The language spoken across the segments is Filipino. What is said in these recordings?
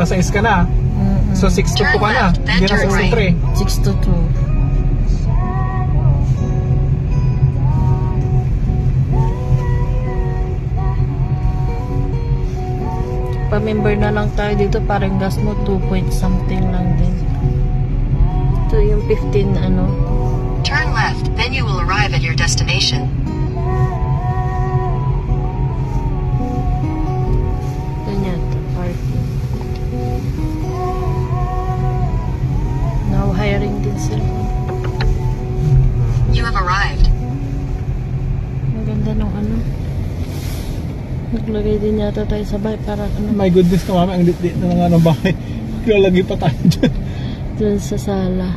alas 6 ka na. So 6 to 2 ka na. Hindi na 6 to 3. 6 to 2. Pa-member na lang tayo dito, parang gas mo 2 point something lang din. Ito yung 15 ano. Turn left, then you will arrive at your destination. Ganyan, parking. Now hiring din sila. You have arrived. Maganda nung ano. Naglagay din yata tayo sa bahay para ano. My goodness na mami, ang lit-lit na nga ng bahay. Lalagay pa tayo dyan. Dun sa sala.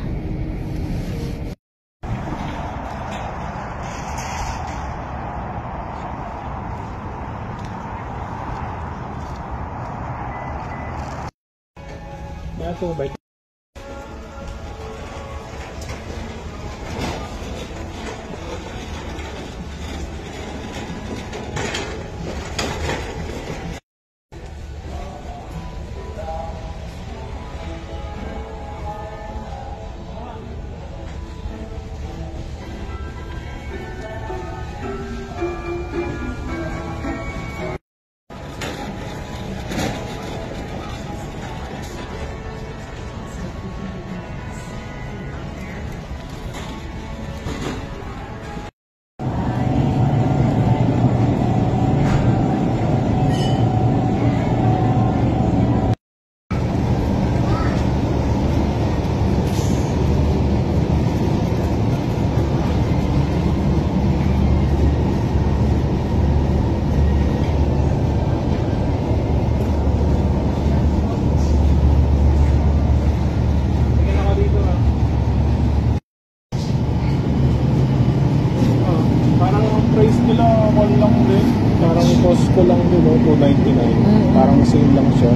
Ito, bike. Price nila mall lang din. Parang Costco lang din, no? $2.99. Parang sale lang siya.